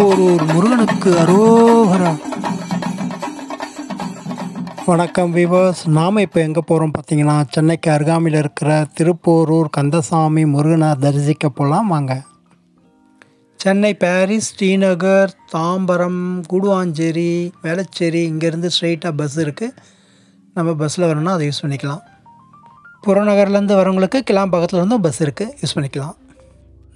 திருப்போரூர் முருகனுக்கு அரோகரா. வணக்கம் வீவர்ஸ். நாம் இப்போ எங்கே போகிறோம் பார்த்தீங்கன்னா, சென்னைக்கு அருகாமையில் இருக்கிற திருப்போரூர் கந்தசாமி முருகனை தரிசிக்க போகலாம் வாங்க. சென்னை, பாரிஸ், ஸ்ரீநகர், தாம்பரம், கூடுவாஞ்சேரி, வேளச்சேரி இங்கேருந்து ஸ்ட்ரெயிட்டாக பஸ் இருக்குது. நம்ம பஸ்ஸில் வரணும்னா அதை யூஸ் பண்ணிக்கலாம். புறநகர்லேருந்து வரவங்களுக்கு கிளாம்பாக்கத்துலேருந்தும் பஸ் இருக்குது, யூஸ் பண்ணிக்கலாம்.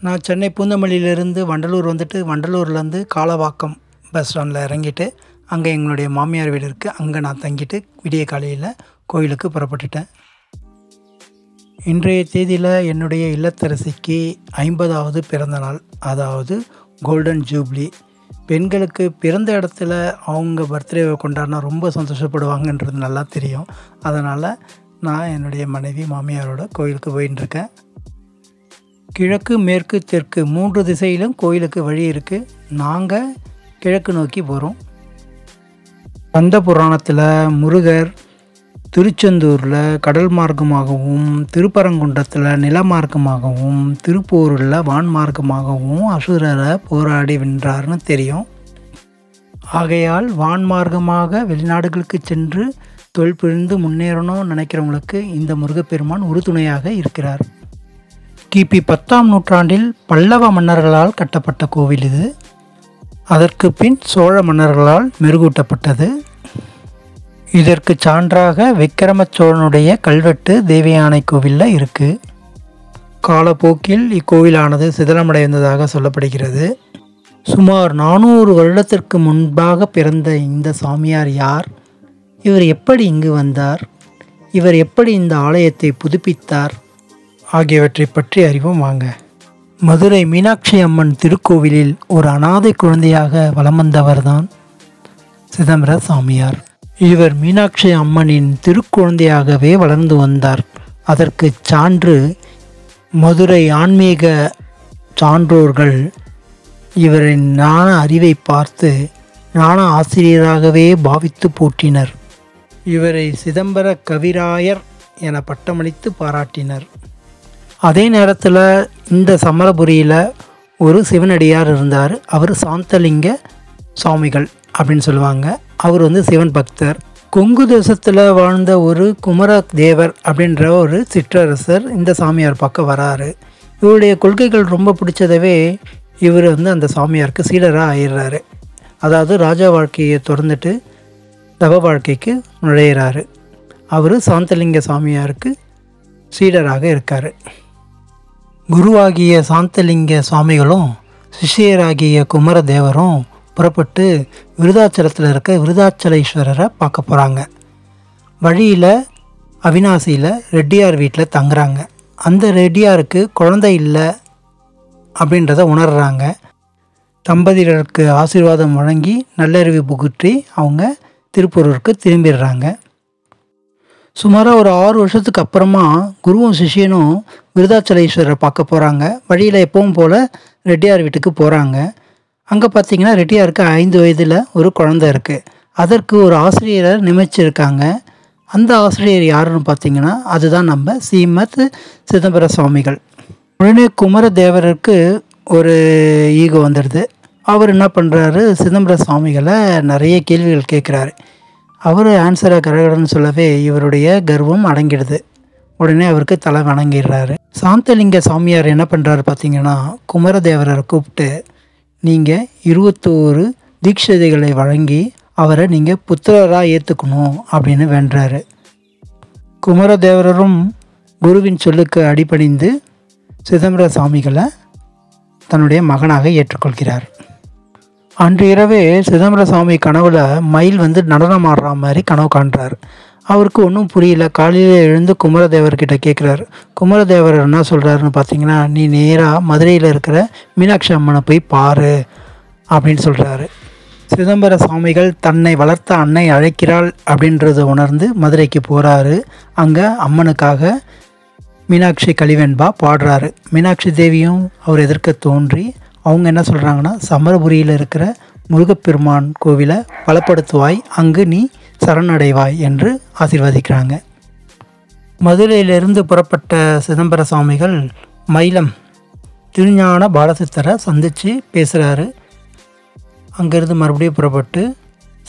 நான் சென்னை பூந்தமல்லியிலேருந்து வண்டலூர் வந்துட்டு வண்டலூர்லேருந்து காலவாக்கம் பஸ் ஸ்டாண்டில் இறங்கிட்டு அங்கே எங்களுடைய மாமியார் வீடு இருக்குது. அங்கே நான் தங்கிட்டு விடிய காலையில் கோயிலுக்கு புறப்பட்டுட்டேன். இன்றைய தேதியில் என்னுடைய இல்லத்தரசிக்கு 50வது பிறந்த நாள், அதாவது கோல்டன் ஜூப்ளி. பெண்களுக்கு பிறந்த இடத்துல அவங்க பர்த்டேவை கொண்டாடினா ரொம்ப சந்தோஷப்படுவாங்கன்றது நல்லா தெரியும். அதனால் நான் என்னுடைய மனைவி மாமியாரோட கோயிலுக்கு போயின்ட்டுருக்கேன். கிழக்கு, மேற்கு, தெற்கு 3 திசையிலும் கோயிலுக்கு வழி இருக்குது. நாங்கள் கிழக்கு நோக்கி போகிறோம். கந்த புராணத்தில் முருகர் திருச்செந்தூரில் கடல் மார்க்கமாகவும், திருப்பரங்குன்றத்தில் நில மார்க்கமாகவும், திருப்போரூரில் வான் மார்க்கமாகவும் அசுரரை போராடி வென்றார்னு தெரியும். ஆகையால் வான் மார்க்கமாக வெளிநாடுகளுக்கு சென்று தொழில் புரிந்து முன்னேறணும்னு நினைக்கிறவங்களுக்கு இந்த முருகப்பெருமான் உறுதுணையாக இருக்கிறார். கிபி 10ஆம் நூற்றாண்டில் பல்லவ மன்னர்களால் கட்டப்பட்ட கோவில் இது. அதற்கு பின் சோழ மன்னர்களால் மெருகூட்டப்பட்டது. இதற்கு சான்றாக விக்கிரம சோழனுடைய கல்வெட்டு தேவயானை கோவிலில் இருக்குது. காலப்போக்கில் இக்கோவிலானது சிதிலமடைந்ததாக சொல்லப்படுகிறது. சுமார் 400 வருடத்திற்கு முன்பாக பிறந்த இந்த சாமியார் யார்? இவர் எப்படி இங்கு வந்தார்? இவர் எப்படி இந்த ஆலயத்தை புதுப்பித்தார்? ஆகியவற்றை பற்றி அறிவோம் வாங்க. மதுரை மீனாட்சி அம்மன் திருக்கோவிலில் ஒரு அனாதை குழந்தையாக வலம் வந்தவர்தான் சிதம்பர சாமியார். இவர் மீனாட்சி அம்மனின் திருக்குழந்தையாகவே வளர்ந்து வந்தார். அதற்கு சான்று மதுரை ஆன்மீக சான்றோர்கள் இவரின் ஞான அறிவை பார்த்து ஞான ஆசிரியராகவே பாவித்து போற்றினர். இவரை சிதம்பர கவிராயர் என பட்டமளித்து பாராட்டினர். அதே நேரத்தில் இந்த சமரபுரியில் ஒரு சிவனடியார் இருந்தார். அவர் சாந்தலிங்க சுவாமிகள் அப்படின்னு சொல்லுவாங்க. அவர் சிவன் பக்தர். கொங்கு தேசத்தில் வாழ்ந்த ஒரு குமரதேவர் அப்படின்ற ஒரு சிற்றரசர் இந்த சாமியார் பார்க்க வராரு. இவருடைய கொள்கைகள் ரொம்ப பிடிச்சதவே இவர் அந்த சாமியாருக்கு சீடராக ஆயிடுறாரு. அதாவது ராஜா வாழ்க்கையை திறந்துட்டு தவ வாழ்க்கைக்கு நுழையிறாரு. அவர் சாந்தலிங்க சாமியாருக்கு சீடராக இருக்கார். குருவாகிய சாந்தலிங்க சுவாமிகளும் சிஷ்யராகிய குமரதேவரும் புறப்பட்டு விருதாச்சலத்தில் இருக்க விருதாச்சலேஸ்வரரை பார்க்க போகிறாங்க. வழியில் அவினாசியில் ரெட்டியார் வீட்டில் தங்குறாங்க. அந்த ரெட்டியாருக்கு குழந்தை இல்லை அப்படின்றத உணர்கிறாங்க. தம்பதியருக்கு ஆசீர்வாதம் வழங்கி நல்லறிவு புகுற்றி அவங்க திருப்பூரூருக்கு திரும்பிடுறாங்க. சுமாராக ஒரு 6 வருஷத்துக்கு அப்புறமா குருவும் சிஷியனும் விருதாச்சலேஸ்வரரை பார்க்க போகிறாங்க. வழியில் எப்பவும் போல் ரெட்டியார் வீட்டுக்கு போகிறாங்க. அங்கே பார்த்திங்கன்னா ரெட்டியாருக்கு 5 வயதில் ஒரு குழந்தை இருக்குது. அதற்கு ஒரு ஆசிரியரை நியமிச்சிருக்காங்க. அந்த ஆசிரியர் யாருன்னு பார்த்திங்கன்னா அதுதான் நம்ம ஸ்ரீமத் சிதம்பர சுவாமிகள். உடனே குமரதேவருக்கு ஒரு ஈகோ வந்துடுது. அவர் என்ன பண்ணுறாரு, சிதம்பர சுவாமிகளை நிறைய கேள்விகள் கேட்குறாரு. அவர் ஆன்சரை கடகடன்னு சொல்லவே இவருடைய கர்வம் அடங்கிடுது. உடனே அவருக்கு தலை வணங்கிடுறாரு. சாந்தலிங்க சாமியார் என்ன பண்ணுறாரு பார்த்தீங்கன்னா, குமரதேவரை கூப்பிட்டு நீங்கள் 21 தீட்சதைகளை வழங்கி அவரை நீங்கள் புத்திரராக ஏற்றுக்கணும் அப்படின்னு வேண்டுறாரு. குமரதேவரும் குருவின் சொல்லுக்கு அடிபணிந்து சிதம்பர சாமிகளை தன்னுடைய மகனாக ஏற்றுக்கொள்கிறார். அன்று இரவே சிதம்பர சாமி கனவுல மயில் நடனம் ஆடுற மாதிரி கனவு காண்றார். அவருக்கு ஒன்றும் புரியல. காலையில் எழுந்து குமரதேவர்கிட்ட கேட்குறாரு. குமரதேவர் என்ன சொல்கிறாருன்னு பார்த்தீங்கன்னா, நீ நேராக மதுரையில் இருக்கிற மீனாட்சி அம்மனை போய் பாரு அப்படின்னு சொல்கிறாரு. சிதம்பர சாமிகள் தன்னை வளர்த்த அன்னை அழைக்கிறாள் அப்படின்றத உணர்ந்து மதுரைக்கு போகிறாரு. அங்கே அம்மனுக்காக மீனாட்சி கலிவெண்பா பாடுறாரு. மீனாட்சி தேவியும் அவர் எதிர்க்க தோன்றி அவங்க என்ன சொல்கிறாங்கன்னா, சமரபுரியில் இருக்கிற முருகப்பெருமான் கோவிலை பலப்படுத்துவாய், அங்கு நீ சரணடைவாய் என்று ஆசீர்வதிக்கிறாங்க. மதுரையிலிருந்து புறப்பட்ட சிதம்பர சுவாமிகள் மயிலம் திருஞான பாலசித்தரை சந்தித்து பேசுகிறாரு. அங்கேருந்து மறுபடியும் புறப்பட்டு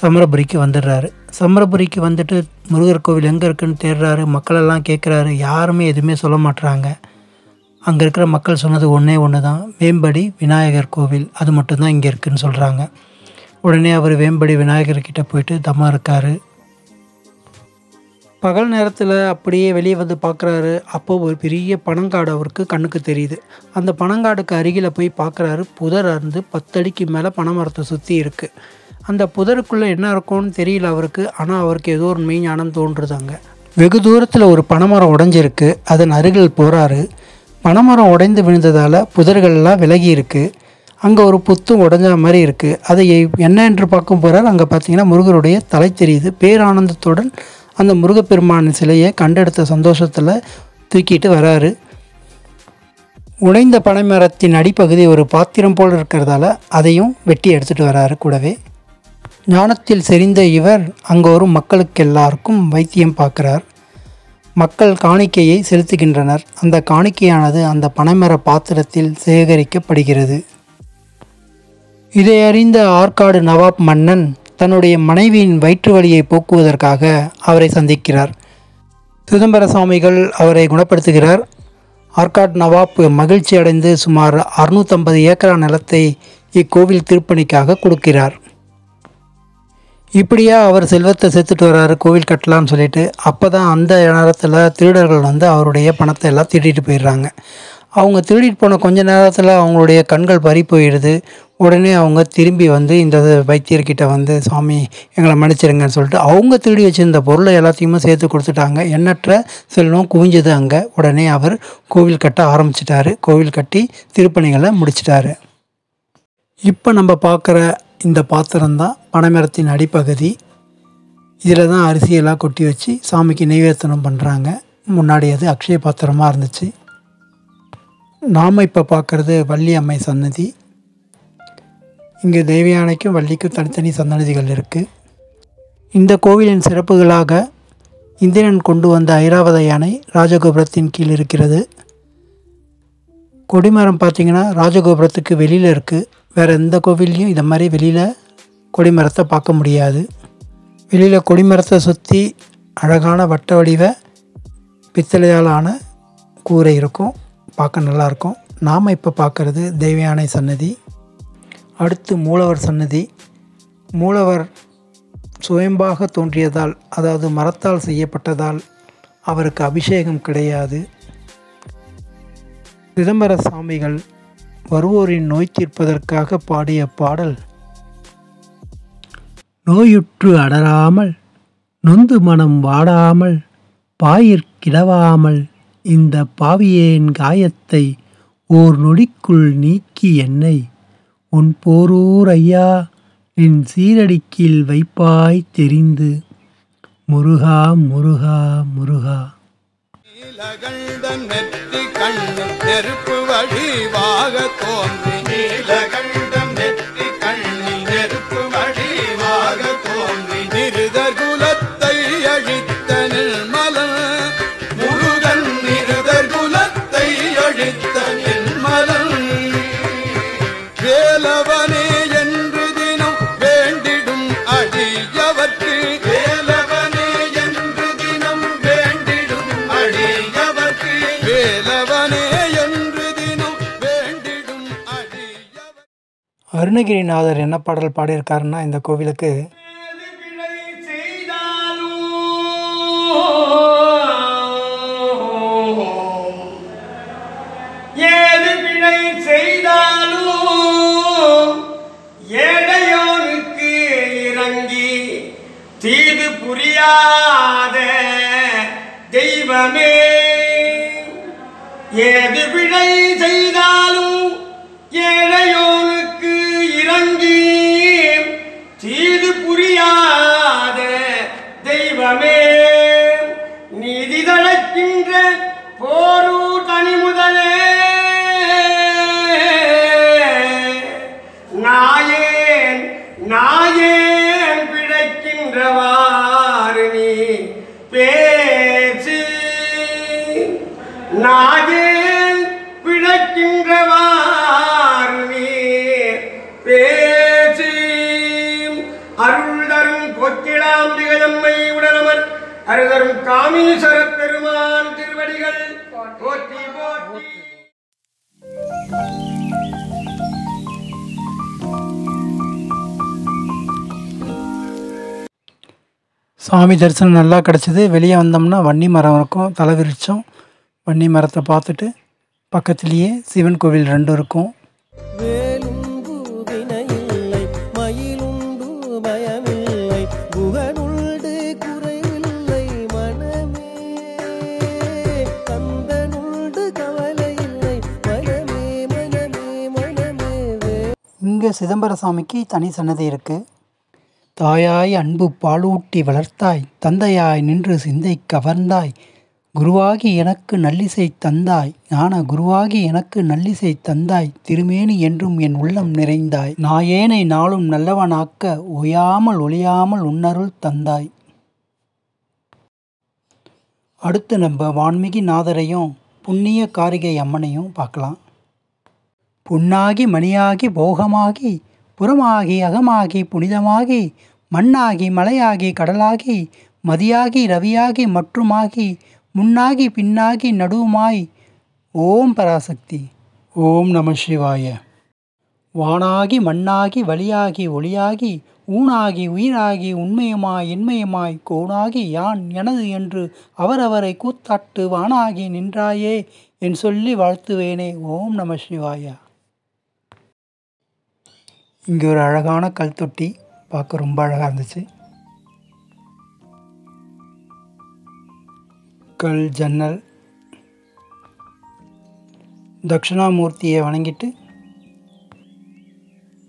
சமரபுரிக்கு வந்துடுறாரு. சமரபுரிக்கு வந்துட்டு முருகர் கோவில் எங்கே இருக்குதுன்னு தேடுறாரு. மக்களெல்லாம் கேட்குறாரு, யாருமே எதுவுமே சொல்ல மாட்டுறாங்க. அங்கே இருக்கிற மக்கள் சொன்னது ஒன்று தான், வேம்படி விநாயகர் கோவில் அது மட்டும்தான் இங்கே இருக்குதுன்னு சொல்கிறாங்க. உடனே அவர் வேம்படி விநாயகர்கிட்ட போயிட்டு தம்மா இருக்கார். பகல் நேரத்தில் அப்படியே வெளியே வந்து பார்க்குறாரு. அப்போது ஒரு பெரிய பனங்காடு அவருக்கு கண்ணுக்கு தெரியுது. அந்த பனங்காடுக்கு அருகில் போய் பார்க்குறாரு. புதர் இருந்து 10 அடிக்கு மேலே பனைமரத்தை சுற்றி இருக்குது. அந்த புதருக்குள்ளே என்ன இருக்கும்னு தெரியல அவருக்கு. ஆனால் அவருக்கு ஏதோ ஒரு மெய்ஞானம் தோன்றுதாங்க. வெகு தூரத்தில் ஒரு பனைமரம் உடைஞ்சிருக்கு. அதன் அருகில் போகிறாரு. பனைமரம் உடைந்து விழுந்ததால் புதர்கள்லாம் விலகி இருக்குது. அங்கே ஒரு புத்தும் உடஞ்ச மாதிரி இருக்குது. அதை என்ன என்று பார்க்கும் போகிறார். அங்கே பார்த்தீங்கன்னா முருகருடைய தலை தெரியுது. பேரானந்தத்துடன் அந்த முருகப்பெருமான் சிலையை கண்டெடுத்த சந்தோஷத்தில் தூக்கிட்டு வராரு. உடைந்த பனைமரத்தின் அடிப்பகுதி ஒரு பாத்திரம் போல் இருக்கிறதால அதையும் வெட்டி எடுத்துகிட்டு வராரு. கூடவே ஞானத்தில் செறிந்த இவர் அங்கே வரும் மக்களுக்கு எல்லாருக்கும் வைத்தியம் பார்க்குறார். மக்கள் காணிக்கையை செலுத்துகின்றனர். அந்த காணிக்கையானது அந்த பனைமர பாத்திரத்தில் சேகரிக்கப்படுகிறது. இதை அறிந்த ஆற்காடு நவாப் மன்னன் தன்னுடைய மனைவியின் வயிற்று வலியை போக்குவதற்காக அவரை சந்திக்கிறார். சிதம்பர சுவாமிகள் அவரை குணப்படுத்துகிறார். ஆற்காடு நவாப் மகிழ்ச்சி அடைந்து சுமார் 650 ஏக்கரா நிலத்தை இக்கோவில் திருப்பணிக்காக கொடுக்கிறார். இப்படியா அவர் செல்வத்தை சேர்த்துட்டு வர்றாரு கோவில் கட்டலான்னு சொல்லிட்டு. அப்போ தான் அந்த நேரத்தில் திருடர்கள் வந்து அவருடைய பணத்தை எல்லாம் திருடிட்டு போயிடுறாங்க. அவங்க திருடிட்டு போன கொஞ்ச நேரத்தில் அவங்களுடைய கண்கள் பறி போயிடுது. உடனே அவங்க திரும்பி வந்து இந்த வைத்தியர்கிட்ட வந்து, சாமி எங்களை மன்னிச்சிருங்கன்னு சொல்லிட்டு அவங்க திருடி வச்சுருந்த பொருளை எல்லாத்தையுமே சேர்த்து கொடுத்துட்டாங்க. எண்ணற்ற செல்வம் குவிஞ்சது அங்கே. உடனே அவர் கோவில் கட்ட ஆரம்பிச்சிட்டாரு. கோவில் கட்டி திருப்பணிகளை முடிச்சிட்டாரு. இப்போ நம்ம பார்க்குற இந்த பாத்திரம்தான் பனைமரத்தின் அடிப்பகுதி. இதில் தான் அரிசியெல்லாம் கொட்டி வச்சு சாமிக்கு நெய்வேத்தனம் பண்ணுறாங்க. முன்னாடி அது அக்ஷய பாத்திரமாக இருந்துச்சு. நாம் இப்போ பார்க்குறது வள்ளி அம்மை சன்னதி. இங்கே தேவயானைக்கும் வள்ளிக்கும் தனித்தனி சன்னதிகள் இருக்குது. இந்த கோவிலின் சிறப்புகளாக இந்திரன் கொண்டு வந்த ஐராவத யானை ராஜகோபுரத்தின் கீழ் இருக்கிறது. கொடிமரம் பார்த்திங்கன்னா ராஜகோபுரத்துக்கு வெளியில் இருக்குது. வேறு எந்த கோவில்லையும் இதை மாதிரி வெளியில் கொடிமரத்தை பார்க்க முடியாது. வெளியில் கொடிமரத்தை சுற்றி அழகான வட்ட வடிவ பித்தளையால் ஆன கூரை இருக்கும். பார்க்க நல்லாயிருக்கும். நாம் இப்போ பார்க்குறது தேவயானை சன்னதி. அடுத்து மூலவர் சன்னதி. மூலவர் சுயம்பாக தோன்றியதால், அதாவது மரத்தால் செய்யப்பட்டதால் அவருக்கு அபிஷேகம் கிடையாது. சிதம்பர சாமிகள் வருவோரின் நோய் தீர்ப்பதற்காக பாடிய பாடல், நோயுற்று அடராமல் நொந்து மனம் வாடாமல் பாயிற்கிடவாமல் இந்த பாவியேன் காயத்தை ஓர் நொடிக்குள் நீக்கி என்னை உன் போரூர் ஐயா நின் சீரடிக்கில் வைப்பாய் தெரிந்து முருகா முருகா முருகா. நீலகண்டன் நெற்றி கண்ணு நெருப்பு வடிவாக தோன்றி, நீலகண்டம் நெற்றி கண்ணில் நெருப்பு வடிவாக தோன்றி, நிருதர் குலத்தை அழித்த நிர்மலன் முருகன், நிருதர் குலத்தை அழித்த நிர்மலன், வேலவனே என்று தினம் வேண்டிடும் அடியவர்க்கு, வேலவனே என்று தினம் வேண்டிடும் அடியவர்க்கு, வேலவனே என்று தினம் வேண்டிடும் அடியவர். அருணகிரிநாதர் என்ன பாடல் பாடியிருக்காருன்னா இந்த கோவிலுக்கு, ஏது பிழை செய்தாலும் ஏழையோனுக்கு இறங்கி தீது புரியாத தெய்வமே, ஏது பிழை செய்தாலும் ஏழையோனுக்கு இறங்கி தீது புரியாத தெய்வமே, நீதி தளக்கின்ற போரு தனி முதலே, நாயேன் நாயேன் பிழைக்கின்றவாறு நீ பேச்சு, நாயேன் பிழைக்கின்றவாறு நீ பேச்சு. அருள் தரும் கொச்சிலாம்பிகதம்மை உடனமர் அருதரும் காமீஸ்வர பெருமான் திருவடிகள் போற்றி போற்றி. சாமி தரிசனம் நல்லா கிடச்சிது. வெளியே வந்தோம்னா வன்னி மரம் இருக்கும், தலை விரிச்சோம். வன்னி மரத்தை பார்த்துட்டு பக்கத்துலேயே சிவன் கோவில் 2 இருக்கும். வேலுண்டு வினையில்லை மயிலுண்டு பயமில்லை புகழுண்டு குறைவில்லை மனமே கந்தனுண்டு கவலையில்லை மனமே மனமே மனமே. இங்கே சிதம்பர சாமிக்கு தனி சன்னதி இருக்குது. தாயாய் அன்பு பாலூட்டி வளர்த்தாய், தந்தையாய் நின்று சிந்தை கவர்ந்தாய், குருவாகி எனக்கு நல்லிசை தந்தாய், ஞான குருவாகி எனக்கு நல்லிசை தந்தாய், திருமேனி என்றும் என் உள்ளம் நிறைந்தாய், நாயேனை நாளும் நல்லவனாக்க ஓயாமல் ஒளியாமல் உன்னருள் தந்தாய். அடுத்து நம்ம வான்மிகி நாதரையும் புண்ணிய காரிகை அம்மனையும் பார்க்கலாம். புண்ணாகி மணியாகி போகமாகி புறமாகி அகமாகி புனிதமாகி மண்ணாகி மலையாகி கடலாகி மதியாகி ரவியாகி மற்றுமாகி முன்னாகி பின்னாகி நடுவுமாய் ஓம் பராசக்தி. ஓம் நம சிவாய. வானாகி மண்ணாகி வழியாகி ஒளியாகி ஊனாகி உயிராகி உண்மையுமாய் என்மையுமாய் கோனாகி யான் எனது என்று அவரவரை கூத்தாட்டு வானாகி நின்றாயே என் சொல்லி வாழ்த்துவேனே. ஓம் நம சிவாய. இங்கே ஒரு அழகான கல் தொட்டி பார்க்க ரொம்ப அழகாக இருந்துச்சு. கல் ஜன்னல். தட்சிணாமூர்த்தியை வணங்கிட்டு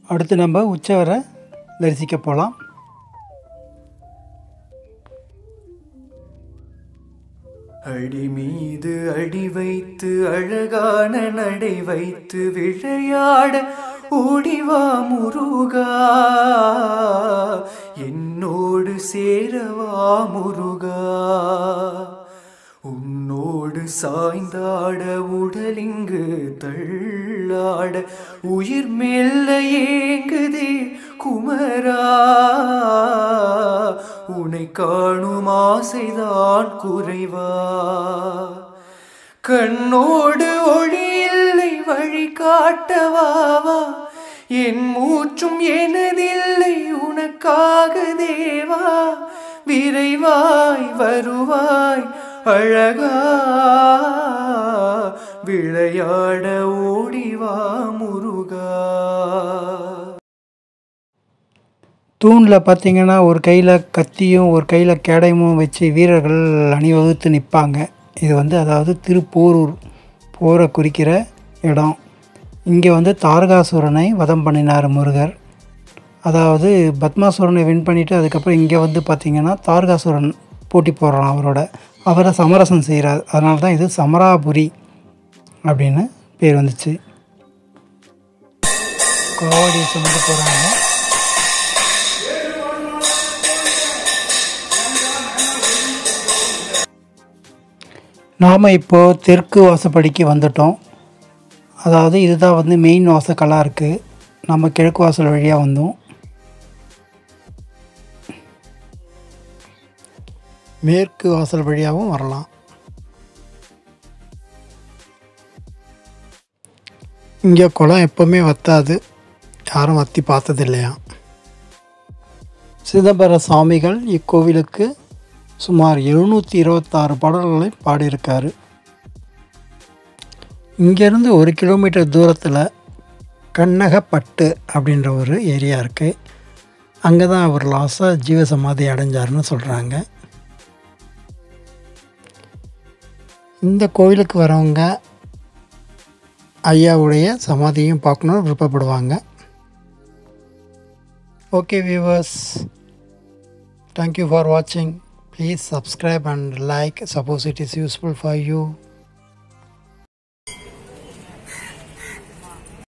அடுத்து நம்ம உற்சவரை தரிசிக்க போகலாம். அடி மீது அடி வைத்து அழகான நடை வைத்து விளையாட ஓடிவா முருகா, என்னோடு சேரவா முருகா, உன்னோடு சாய்ந்தாட உடலிங்கு தள்ளாட உயிர் மெல்ல ஏங்குதே குமரா, உன்னை காணும் ஆசைதான் குறைவா, கண்ணோடு ஒளி இல்லை வழி காட்டவாவா, என் மூச்சும் எனதில்லை உனக்காக தேவா, விரைவாய் வருவாய் அழகா, விளையாட ஓடிவா முருகா. தூணில் பார்த்தீங்கன்னா ஒரு கையில் கத்தியும் ஒரு கையில் கேடயமும் வச்சு வீரர்கள் அணிவகுத்து நிற்பாங்க. இது அதாவது திருப்போரூர் போரை குறிக்கிற இடம். இங்கே தாரகாசுரனை வதம் பண்ணினார் முருகர். அதாவது பத்மாசுரனை வின் பண்ணிவிட்டு அதுக்கப்புறம் இங்கே பார்த்திங்கன்னா தாரகாசுரன் போட்டி போடுறான் அவரோட. அவரை சமரசம் செய்கிறார். அதனால தான் இது சமராபுரி அப்படின்னு பேர் வந்துச்சு. காவடி சுமந்து போகிறாங்க. நாம் இப்போது தெற்கு வாசப்படிக்கு வந்துட்டோம். அதாவது இதுதான் மெயின் வாசக்கல்லாக இருக்குது. நம்ம கிழக்கு வாசல் வழியாக வந்தோம். மேற்கு வாசல் வழியாகவும் வரலாம். இங்கே குளம் எப்போவுமே வற்றாது, யாரும் வற்றி பார்த்தது இல்லையா. சிதம்பர சுவாமிகள் இக்கோவிலுக்கு சுமார் 726 பாடல்களை பாடியிருக்காரு. இங்கேருந்து 1 கிலோமீட்டர் தூரத்தில் கண்ணகப்பட்டு அப்படின்ற ஒரு ஏரியா இருக்குது. அங்கே தான் அவர் லாஸ்ட்டாக ஜீவசமாதி அடைஞ்சார்னு சொல்கிறாங்க. இந்த கோவிலுக்கு வரவங்க ஐயாவுடைய சமாதியும் பார்க்கணுன்னு விருப்பப்படுவாங்க. Okay viewers, thank you for watching. Please subscribe and like, suppose it is useful for you.